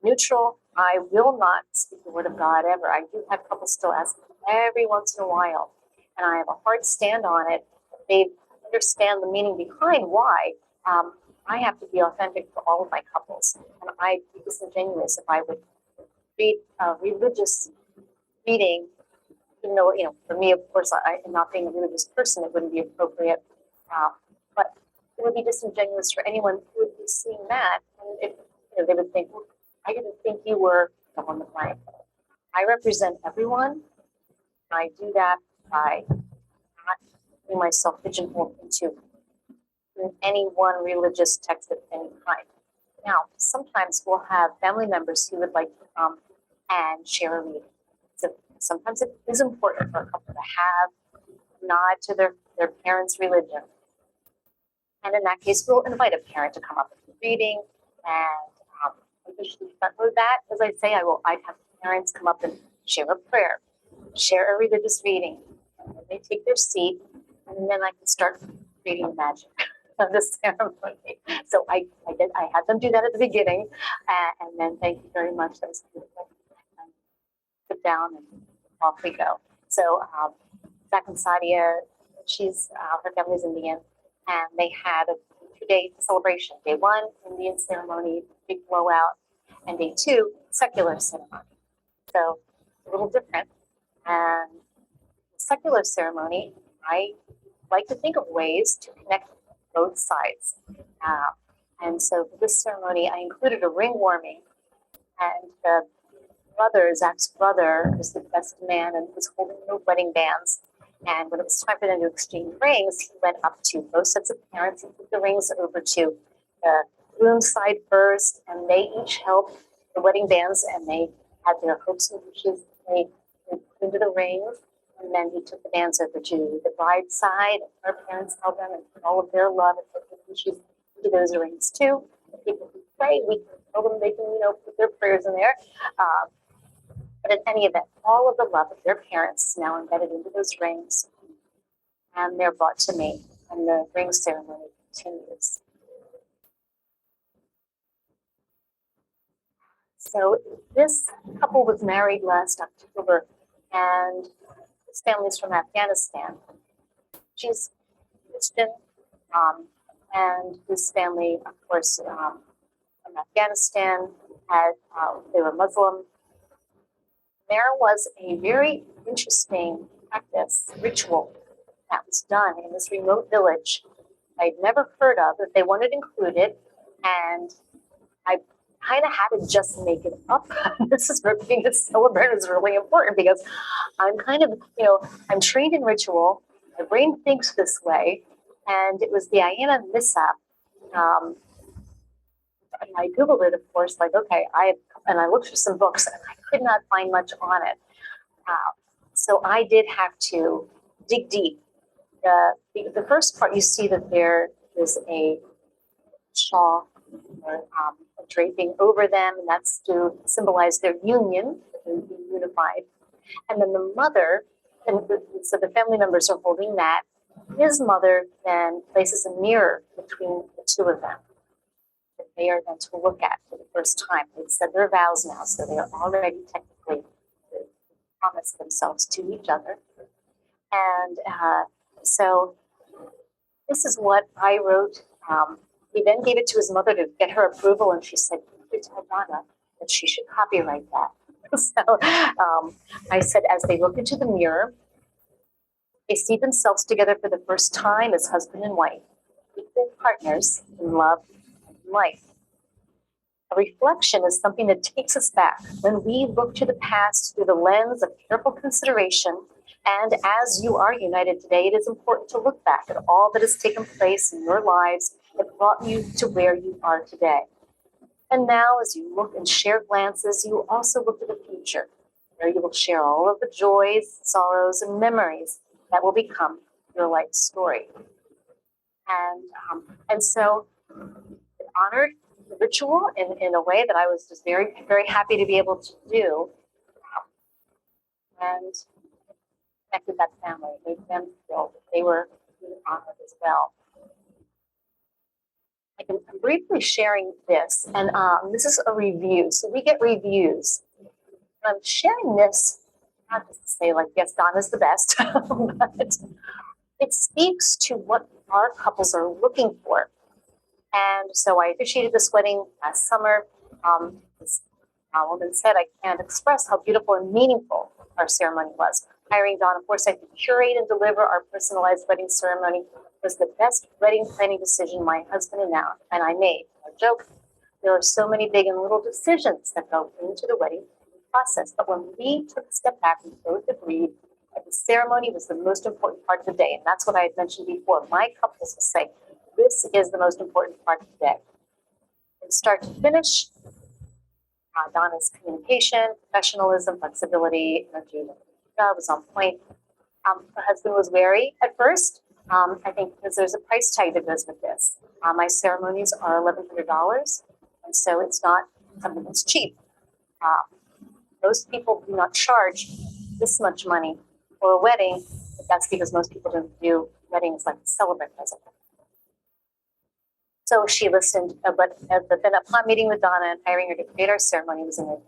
Neutral, I will not speak the word of God ever. I do have couples still ask every once in a while. And I have a hard stand on it. They understand the meaning behind why. I have to be authentic for all of my couples, and I'd be disingenuous if I would read a religious reading, even though, for me, of course, not being a religious person, it wouldn't be appropriate, but it would be disingenuous for anyone who would be seeing that, and if, they would think, well, I didn't think you were on the blank. I represent everyone, and I do that by not putting myself pigeonholed into any one religious text of any kind. Now, sometimes we'll have family members who would like to come and share a reading. So sometimes it is important for a couple to have a nod to their parents' religion. And in that case, we'll invite a parent to come up with a reading. And usually front load that, as I say, I'd have parents come up and share a prayer, share a religious reading. And then they take their seat, and then I can start creating the magic of the ceremony. So I had them do that at the beginning, and then thank you very much. That was beautiful. Sit down and off we go. So Zach and Sadia, her family's Indian, and they had a 2-day celebration. Day 1, Indian ceremony, big blowout, and day 2, secular ceremony. So a little different. And the secular ceremony, I like to think of ways to connect both sides. And so for this ceremony, I included a ring warming, and the brother, Zach's brother, is the best man and was holding the wedding bands. And when it was time for them to exchange rings, he went up to both sets of parents and put the rings over to the groom's side first, and they each held the wedding bands, and they had their hopes and wishes. They put into the rings. And then he took the bands over to the bride's side. Her parents held them and put all of their love and wishes into those rings too. The people who pray, we can tell them they can, put their prayers in there. But in any event, all of the love of their parents is now embedded into those rings, and they're brought to me, and the ring ceremony continues. So this couple was married last October, and this family's from Afghanistan. She's Christian, and this family, of course, from Afghanistan, they were Muslim. There was a very interesting practice, ritual that was done in this remote village I'd never heard of, that they wanted included, and I kind of had to just make it up. This is where being a celebrant is really important, because I'm kind of, I'm trained in ritual. My brain thinks this way, and it was the Aina Missa. And I Googled it, of course, like, okay, I looked through some books, and I could not find much on it. So I did have to dig deep. The first part, you see that there is a shawl or a draping over them, and that's to symbolize their union, they're unified. And then the mother, and so the family members are holding that. His mother then places a mirror between the two of them that they are then to look at for the first time. They've said their vows now, so they are already technically promised themselves to each other. And so this is what I wrote. He then gave it to his mother to get her approval, and she said, "You tell Donna that she should copyright that." So I said, as they look into the mirror, they see themselves together for the first time as husband and wife, equal partners in love and in life. A reflection is something that takes us back. When we look to the past through the lens of careful consideration, and as you are united today, it is important to look back at all that has taken place in your lives that brought you to where you are today. And now, as you look and share glances, you also look to the future, where you will share all of the joys, sorrows, and memories that will become your life story. And so it honored the ritual in a way that I was just very, very happy to be able to do. And connected that family, made them feel that they were being honored as well. I'm briefly sharing this, and this is a review. So we get reviews. And I'm sharing this, not just to say, like, yes, Donna's the best, but it speaks to what our couples are looking for. And so I officiated this wedding last summer. This woman said, I can't express how beautiful and meaningful our ceremony was. Hiring Donna Forsythe to curate and deliver our personalized wedding ceremony was the best wedding planning decision my husband and I made. No joke. There are so many big and little decisions that go into the wedding process, but when we took a step back, we both agreed that the ceremony was the most important part of the day, and that's what I had mentioned before. My couples will say, this is the most important part of the day. From start to finish, Donna's communication, professionalism, flexibility, energy was on point. Her husband was wary at first, I think, because there's a price tag that goes with this. My ceremonies are $1,100, and so it's not something that's cheap. Most people do not charge this much money for a wedding, but that's because most people don't do weddings like the Celebrant does. So she listened, but then upon meeting with Donna and hiring her to create our ceremony was amazing.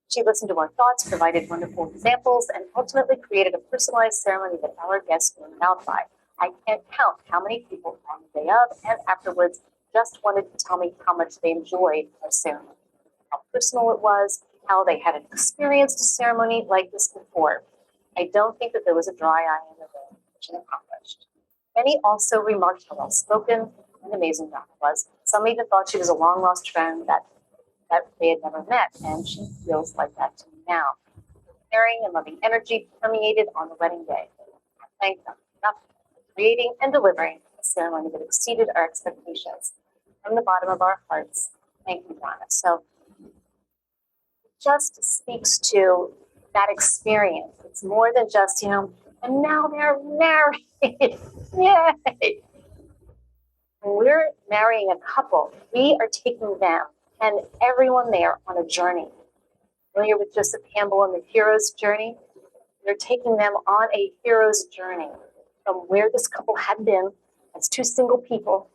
She listened to our thoughts, provided wonderful examples, and ultimately created a personalized ceremony that our guests were wowed by. I can't count how many people on the day of and afterwards just wanted to tell me how much they enjoyed our ceremony, how personal it was, how they hadn't experienced a ceremony like this before. I don't think that there was a dry eye in the room, which was accomplished. Many also remarked how well spoken and amazing Donna was. Some even thought she was a long lost friend that they had never met, and she feels like that to me now. Caring and loving energy permeated on the wedding day. I thank them enough for creating and delivering a ceremony that exceeded our expectations. From the bottom of our hearts, thank you, Donna. So it just speaks to that experience. It's more than just, and now they're married. Yay! When we're marrying a couple, we are taking them and everyone there on a journey. Familiar with Joseph Campbell and the hero's journey? We're taking them on a hero's journey from where this couple had been as two single people,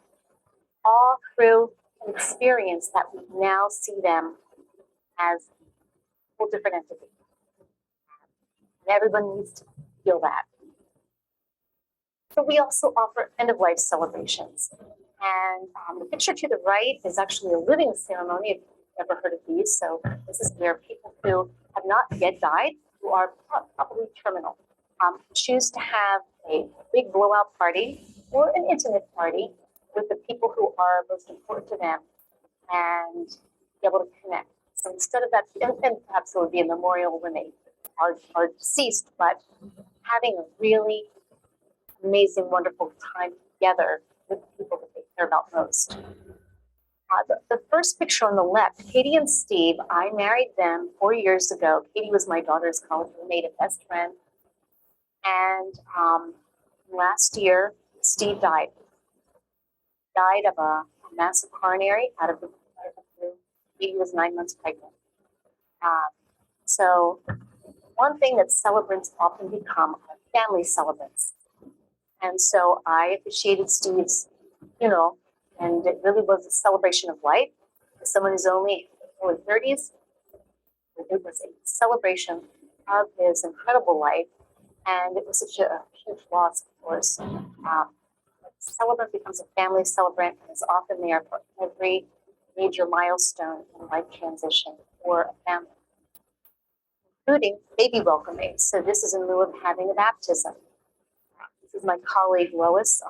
all through an experience that we now see them as a whole different entity. And everyone needs to feel that. So we also offer end-of-life celebrations. And the picture to the right is actually a living ceremony, if you've ever heard of these. So this is where people who have not yet died, who are probably terminal, choose to have a big blowout party or an intimate party with the people who are most important to them and be able to connect. So instead of that, and perhaps it would be a memorial when they are deceased, but having a really amazing, wonderful time together with the people that they care about most. The first picture on the left, Katie and Steve, I married them 4 years ago. Katie was my daughter's college roommate and best friend. And last year, Steve died. Died of a massive coronary out of the flu. Katie was 9 months pregnant. So one thing that celebrants often become are family celebrants. And so I officiated Steve's funeral, and it really was a celebration of life. For someone who's only in their 30s, it was a celebration of his incredible life, and it was such a huge loss, of course. Celebrant becomes a family celebrant and is often there for every major milestone in life transition for a family, including baby welcoming. So this is in lieu of having a baptism. This is my colleague Lois,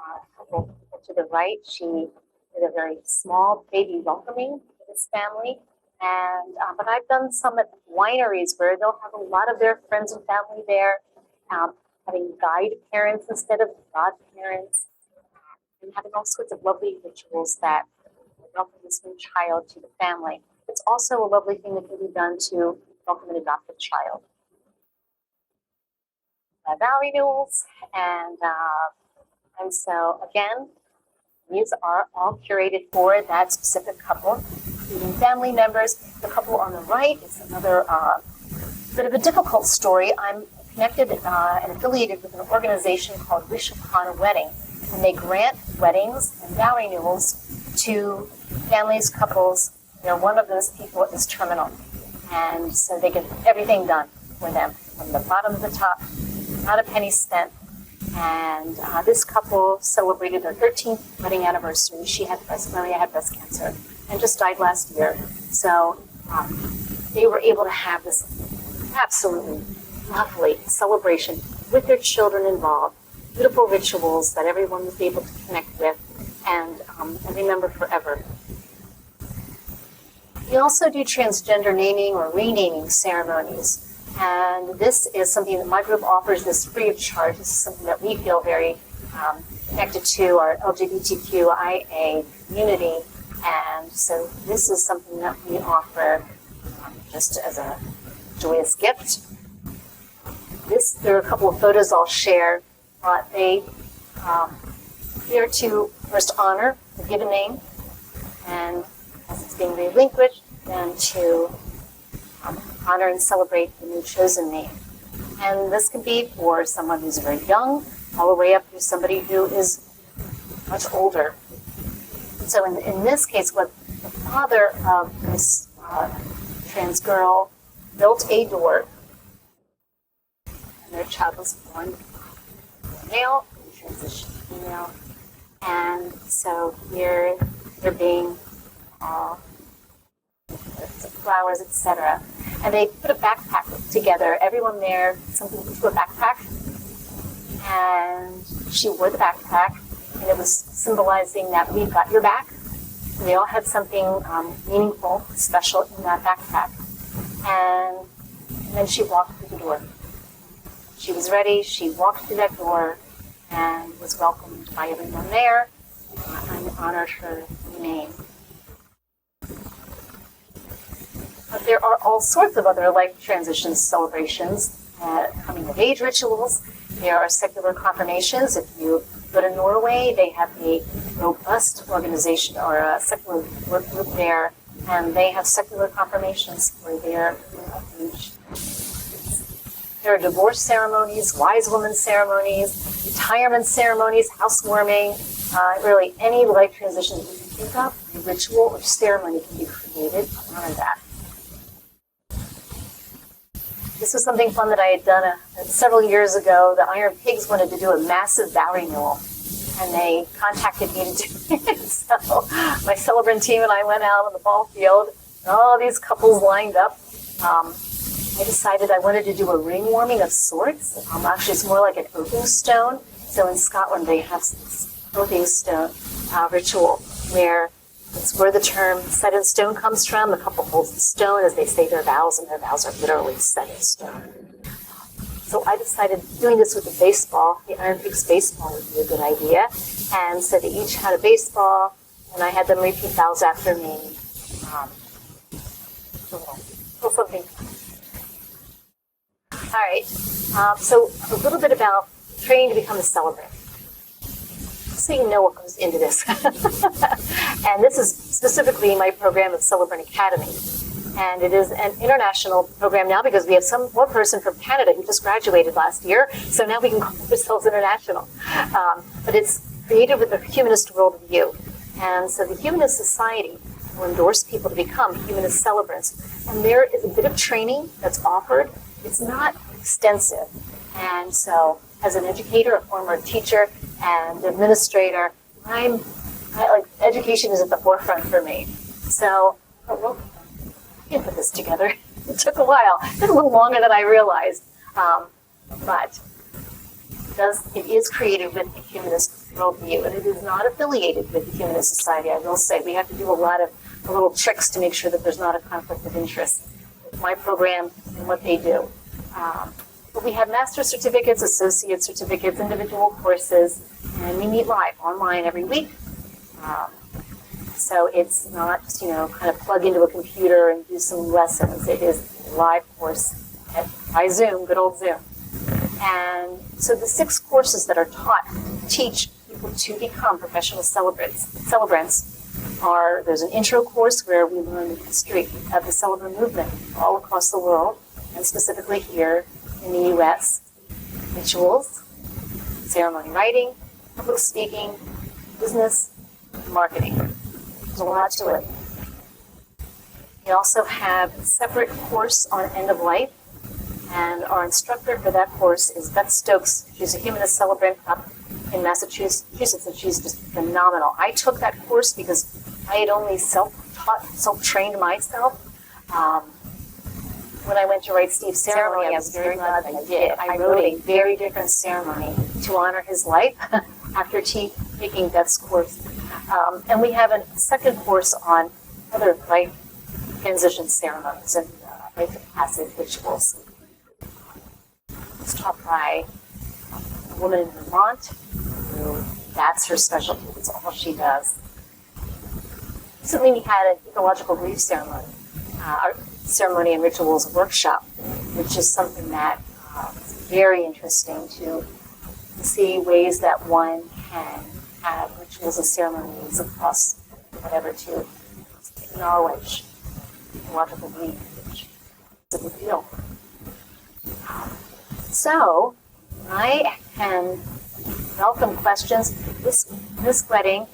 to the right. She did a very small baby welcoming for this family. And but I've done some at wineries where they'll have a lot of their friends and family there, having guide parents instead of godparents, and having all sorts of lovely rituals that welcome this new child to the family. It's also a lovely thing that can be done to welcome an adopted child. Vow renewals, and so again, these are all curated for that specific couple, including family members. The couple on the right is another bit of a difficult story. I'm connected and affiliated with an organization called Wish Upon a Wedding, and they grant weddings and vow renewals to families, couples. You know, one of those people is terminal, and so they get everything done for them from the bottom to the top. Not a penny spent. And this couple celebrated their 13th wedding anniversary. Maria had breast cancer and just died last year. So they were able to have this absolutely lovely celebration with their children involved, beautiful rituals that everyone was able to connect with and remember forever. We also do transgender naming or renaming ceremonies. And this is something that my group offers this free of charge. This is something that we feel very connected to our LGBTQIA community. And so this is something that we offer just as a joyous gift. There are a couple of photos I'll share. They're to first honor the given name, and as it's being relinquished, then to honor and celebrate the new chosen name. And this can be for someone who's very young, all the way up to somebody who is much older. So in this case, what the father of this trans girl built a door, and their child was born male and transitioned female. And so here they're being flowers, etc. And they put a backpack together. Everyone there, something into a backpack. And she wore the backpack, and it was symbolizing that we've got your back. And they all had something meaningful, special in that backpack. And then she walked through the door. She was ready. She walked through that door and was welcomed by everyone there and honored her name. But there are all sorts of other life transition celebrations, coming of age rituals. There are secular confirmations. If you go to Norway, they have a robust organization or a secular work group there, and they have secular confirmations for their age. There are divorce ceremonies, wise woman ceremonies, retirement ceremonies, housewarming, really any life transition that you can think of, a ritual or ceremony can be created to honor that. this was something fun that I had done several years ago. The Iron Pigs wanted to do a massive vow renewal, and they contacted me to do it. So my celebrant team and I went out on the ball field, and all these couples lined up. I decided I wanted to do a ring warming of sorts. Actually, it's more like an oathing stone. So in Scotland, they have this oathing stone ritual where it's where the term set in stone comes from. The couple holds the stone as they say their vows, and their vows are literally set in stone. So I decided doing this with a baseball, the Iron Pigs baseball would be a good idea. And so they each had a baseball, and I had them repeat vows after me. Something. All right, so a little bit about training to become a celebrant. So you know what goes into this. And this is specifically my program at Celebrant Academy. And it is an international program now because we have one person from Canada who just graduated last year. So now we can call ourselves international. But it's created with a humanist worldview. And so the Humanist Society will endorse people to become Humanist Celebrants. And there is a bit of training that's offered. It's not extensive. And so as an educator, a former teacher, and administrator, education is at the forefront for me. So, well, I can put this together. It took a while. It took a little longer than I realized. But it is created with the Humanist worldview, and it is not affiliated with the Humanist Society. I will say we have to do a lot of little tricks to make sure that there's not a conflict of interest with my program and what they do. But we have master's certificates, associate certificates, individual courses, and we meet live online every week. So it's not just, kind of plug into a computer and do some lessons. It is a live course by Zoom, good old Zoom. And so the 6 courses that are taught teach people to become professional celebrants there's an intro course where we learn the history of the celebrant movement all across the world, and specifically here in the U.S. Rituals, ceremony writing, public speaking, business, marketing. There's a lot to it. We also have a separate course on end of life, and our instructor for that course is Beth Stokes. She's a Humanist Celebrant up in Massachusetts, and she's just phenomenal. I took that course because I had only self-trained myself. When I went to write Steve's ceremony, I was very glad that I did. I wrote a very different ceremony to honor his life after taking Beth's course. And we have a second course on other life transition ceremonies and rite of passage rituals. It's taught by a woman in Vermont who that's her specialty. That's all she does. Recently we had an ecological grief ceremony. Our ceremony and rituals workshop, which is something that is very interesting to see ways that one can have rituals and ceremonies across whatever to acknowledge ecological grief, which is a big deal. So I can welcome questions. This wedding,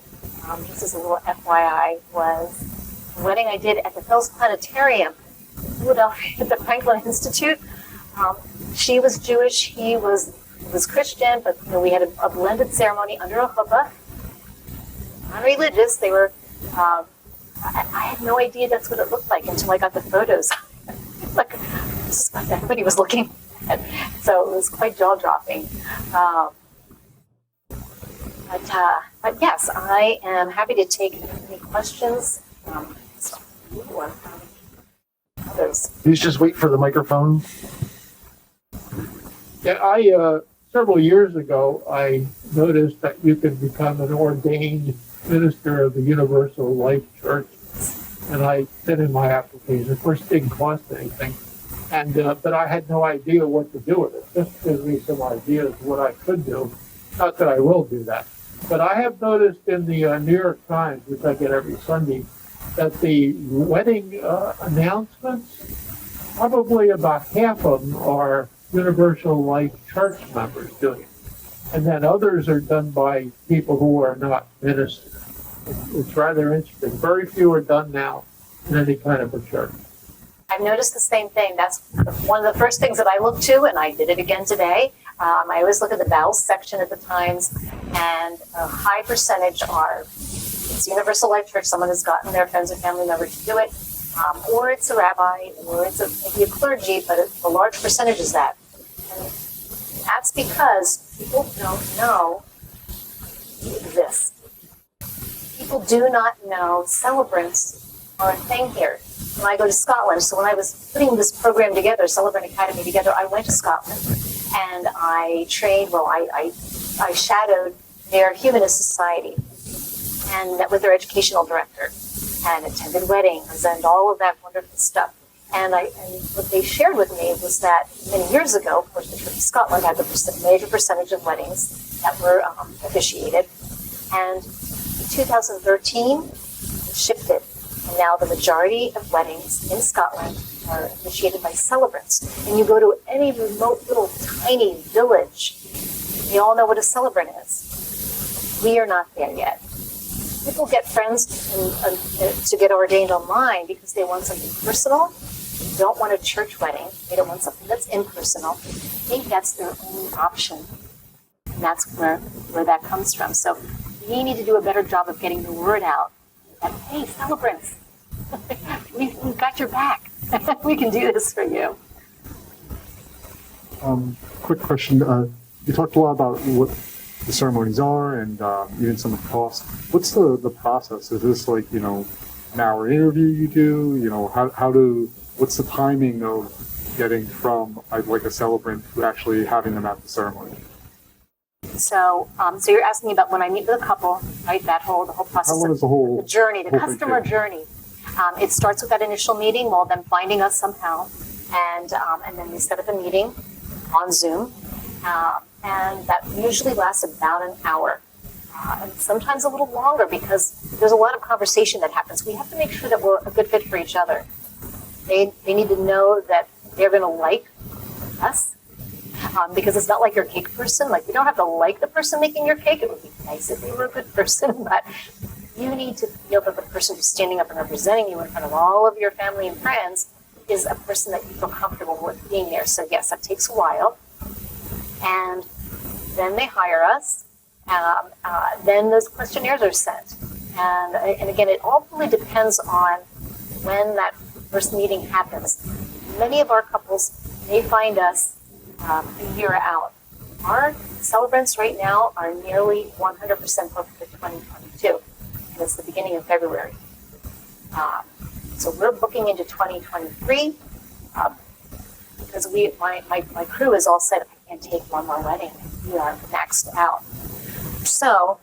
this is a little FYI, was a wedding I did at the Fells Planetarium in Philadelphia at the Franklin Institute. She was Jewish, he was Christian, but we had a blended ceremony under a chuppah. Non-religious, they were. I had no idea that's what it looked like until I got the photos. This is what everybody was looking at. So it was quite jaw-dropping. But yes, I am happy to take any questions from you or from others. Please just wait for the microphone. Yeah, several years ago, I noticed that you could become an ordained minister of the Universal Life Church, and I sent in my application. Of course, it didn't cost anything, but I had no idea what to do with it. Just gives me some ideas of what I could do. Not that I will do that, but I have noticed in the New York Times, which I get every Sunday, that the wedding announcements, probably about half of them are Universal Life Church members doing it. And then others are done by people who are not ministers. It's rather interesting. Very few are done now in any kind of a church. I've noticed the same thing. That's one of the first things that I look to, and I did it again today. I always look at the vows section at the Times, and a high percentage are, it's Universal Life Church, someone has gotten their friends or family member to do it, or it's a rabbi, or it's maybe a clergy, but a large percentage is that. And that's because people don't know you exist. People do not know celebrants are a thing here. When I go to Scotland, so when I was putting this program together, Celebrant Academy together, I went to Scotland and I trained, I shadowed their Humanist Society and met with their educational director and attended weddings and all of that wonderful stuff. And what they shared with me was that many years ago, of course, the Church of Scotland had the major percentage of weddings that were officiated. And in 2013, it shifted. And now the majority of weddings in Scotland are officiated by celebrants. And you go to any remote little tiny village, they all know what a celebrant is. We are not there yet. People get friends to get ordained online because they want something personal. They don't want a church wedding. They don't want something that's impersonal. I think that's their only option. And that's where that comes from. So we need to do a better job of getting the word out that, hey, celebrants, we've got your back. We can do this for you. Quick question. You talked a lot about what the ceremonies are and even some of the costs. What's the process? Is this like, an hour interview you do? What's the timing of getting from like a celebrant to actually having them at the ceremony? So you're asking about when I meet with a couple, right? The whole process. How long is the whole journey, the whole customer thing? journey? It starts with that initial meeting, well, them finding us somehow, and then we set up a meeting on Zoom, and that usually lasts about an hour, and sometimes a little longer because there's a lot of conversation that happens. We have to make sure that we're a good fit for each other. They need to know that they're going to like us. Because it's not like you're a cake person. Like, you don't have to like the person making your cake. It would be nice if they were a good person, but you need to feel that the person who's standing up and representing you in front of all of your family and friends is a person that you feel comfortable with being there. So yes, that takes a while. And then they hire us. Then those questionnaires are sent. And again, it all really depends on when that first meeting happens. Many of our couples, they find us a year out. Our celebrants right now are nearly 100% booked for 2022, and it's the beginning of February. So we're booking into 2023 because my crew is all set. I can't take one more wedding. We are maxed out. So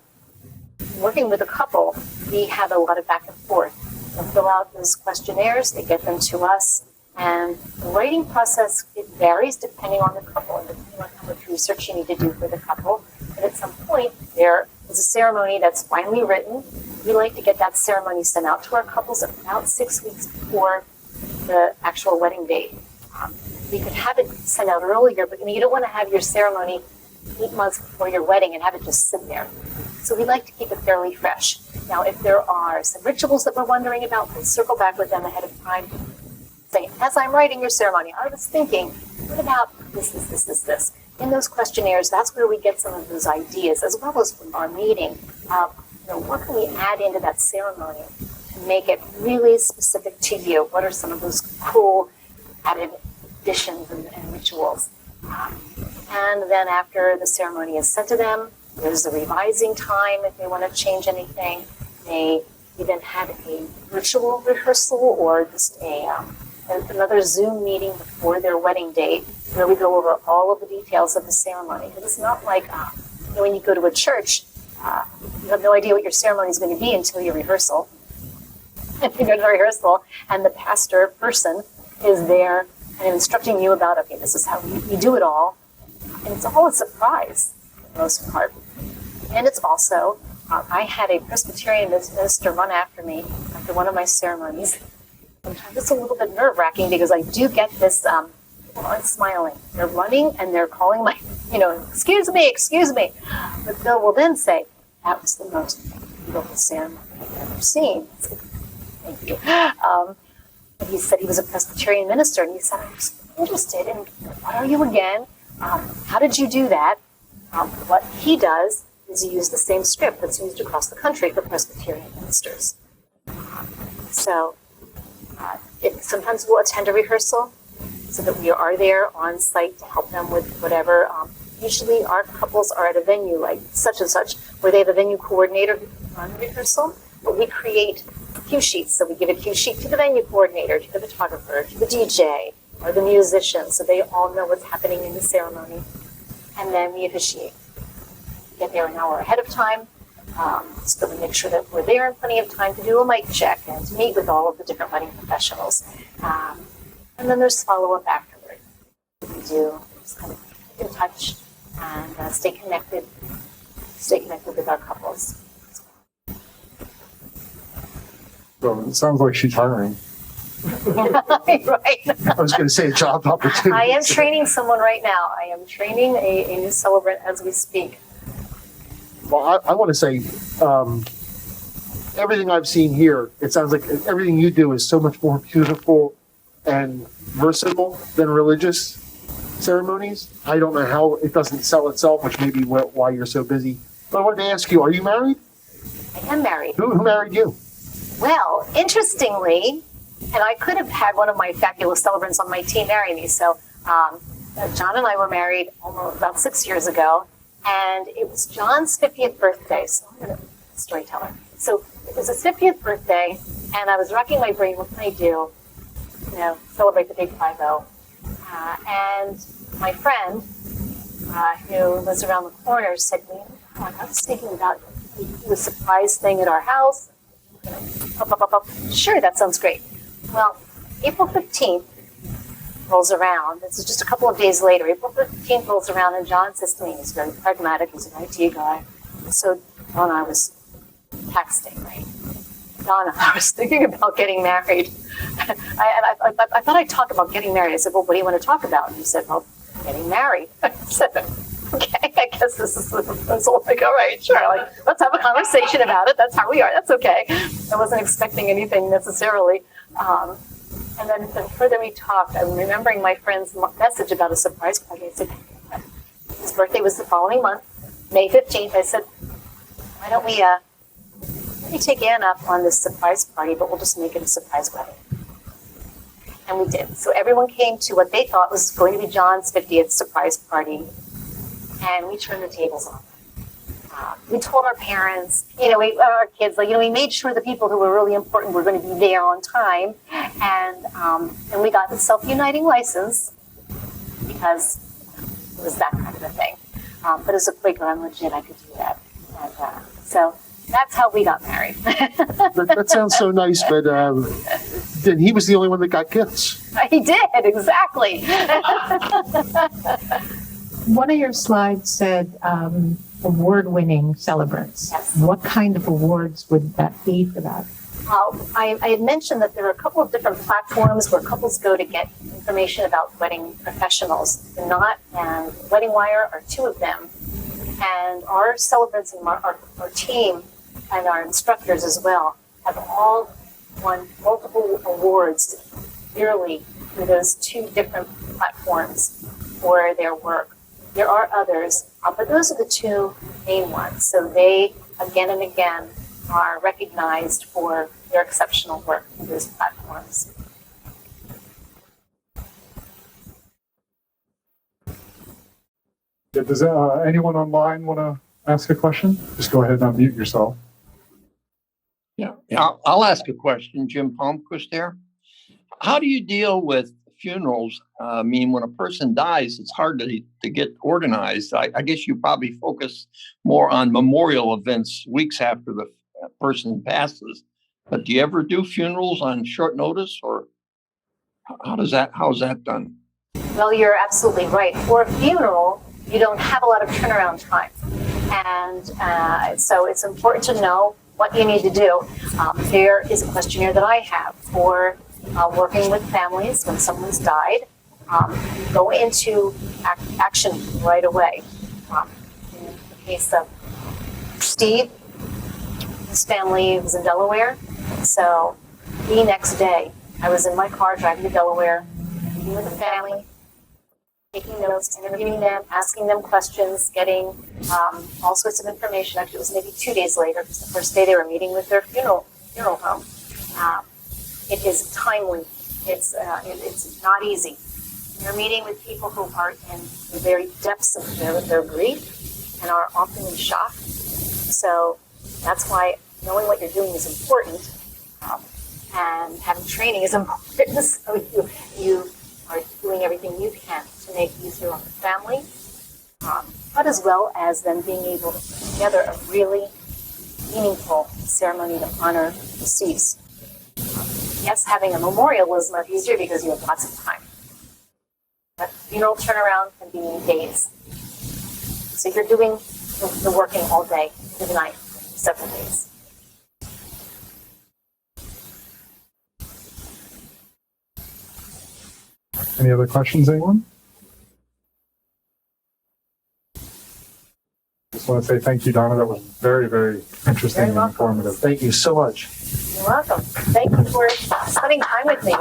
working with a couple, we have a lot of back and forth. They'll fill out those questionnaires, they get them to us. And the writing process, it varies depending on the couple and depending on how much research you need to do for the couple. And at some point, there is a ceremony that's finally written. We like to get that ceremony sent out to our couples about 6 weeks before the actual wedding date. We could have it sent out earlier, but you don't want to have your ceremony 8 months before your wedding and have it just sit there. So we like to keep it fairly fresh. Now, if there are some rituals that we're wondering about, we'll circle back with them ahead of time. As I'm writing your ceremony, I was thinking, what about this? In those questionnaires, that's where we get some of those ideas, as well as from our meeting. What can we add into that ceremony to make it really specific to you? What are some of those cool added additions and rituals? And then after the ceremony is sent to them, there's the revising time if they want to change anything. We then have a virtual rehearsal or just another Zoom meeting before their wedding date where we go over all of the details of the ceremony. Because it's not like when you go to a church, you have no idea what your ceremony is going to be until your rehearsal. And you go to the rehearsal, and the pastor person is there and instructing you about, okay, this is how you do it all. And it's all a surprise for the most part. And it's also, I had a Presbyterian minister run after me after one of my ceremonies. Sometimes it's a little bit nerve-wracking because I do get this, people aren't smiling. They're running and they're calling my, excuse me. But Bill will then say, that was the most beautiful ceremony I've ever seen. Thank you. he said he was a Presbyterian minister, and he said, I was interested in what are you again? How did you do that? What he does is he used the same script that's used across the country for Presbyterian ministers. So sometimes we'll attend a rehearsal so that we are there on site to help them with whatever. Usually our couples are at a venue like such and such where they have a venue coordinator who can run the rehearsal, but we create cue sheets. So we give a cue sheet to the venue coordinator, to the photographer, to the DJ, or the musician, so they all know what's happening in the ceremony. And then we officiate. Get there an hour ahead of time, so that we make sure that we're there in plenty of time to do a mic check and to meet with all of the different wedding professionals. And then there's follow-up afterward. We do just kind of keep in touch and stay connected with our couples. So it sounds like she's hiring. Right. I was going to say a job opportunity. I am training someone right now. I am training a new celebrant as we speak. Well, I want to say, everything I've seen here, it sounds like everything you do is so much more beautiful and versatile than religious ceremonies. I don't know how it doesn't sell itself, which may be why you're so busy. But I wanted to ask you, are you married? I am married. Who married you? Well, interestingly, and I could have had one of my fabulous celebrants on my team marry me. So John and I were married almost about 6 years ago, and it was John's 50th birthday. So I'm a storyteller. So it was his 50th birthday, and I was racking my brain, what can I do? You know, celebrate the big 5-0. And my friend, who lives around the corner, said to me, I was thinking about the surprise thing at our house. Sure, that sounds great. Well, April 15th rolls around. This is just a couple of days later. April 15th rolls around, and John says to me, he's very pragmatic, he's an IT guy. So Donna, I was texting, right? Donna, I was thinking about getting married. I thought I'd talk about getting married. I said, well, what do you want to talk about? And he said, well, getting married. I said, okay, I guess this is the proposal. Like, all right, sure. Like, let's have a conversation about it. That's how we are. That's okay. I wasn't expecting anything necessarily. And then the further we talked, I'm remembering my friend's message about a surprise party. I said, his birthday was the following month, May 15th. I said, why don't we take Ann up on this surprise party, but we'll just make it a surprise wedding. And we did. So everyone came to what they thought was going to be John's 50th surprise party, and we turned the tables on. We told our parents, our kids, we made sure the people who were really important were going to be there on time, and we got the self-uniting license because it was that kind of a thing. But as a Quaker, I'm legit, I could do that. And, so that's how we got married. That sounds so nice, but then he was the only one that got gifts. He did, exactly. One of your slides said award-winning celebrants. Yes. What kind of awards would that be for that? I had mentioned that there are a couple of different platforms where couples go to get information about wedding professionals. The Knot and Wedding Wire are two of them. And our celebrants and our team and our instructors as well have all won multiple awards yearly through those two different platforms for their work. There are others, but those are the two main ones. So they, again and again, are recognized for their exceptional work through those platforms. Does anyone online want to ask a question? Just go ahead and unmute yourself. Yeah, I'll ask a question. Jim Palmquist there. How do you deal with funerals? I mean, when a person dies, it's hard to get organized. I guess you probably focus more on memorial events weeks after the person passes. But do you ever do funerals on short notice, or how's that done? Well, you're absolutely right. For a funeral, you don't have a lot of turnaround time. And so it's important to know what you need to do. There is a questionnaire that I have for working with families when someone's died. Go into action right away. In the case of Steve, his family was in Delaware, so the next day I was in my car driving to Delaware, meeting with the family, taking notes, interviewing them, asking them questions, getting all sorts of information. Actually, it was maybe 2 days later, because the first day they were meeting with their funeral home. It is timely. It's not easy. You're meeting with people who are in the very depths of their grief and are often in shock. So that's why knowing what you're doing is important, and having training is important. So you are doing everything you can to make it easier on the family, but as well as them being able to put together a really meaningful ceremony to honor deceased. Yes, having a memorial is much easier because you have lots of time. But funeral turnaround can be in days. So you're doing the working all day, through the night, several days. Any other questions, anyone? Just want to say thank you, Donna. That was very, very interesting Very and welcome. informative. Thank you so much. You're welcome. Thank you for spending time with me.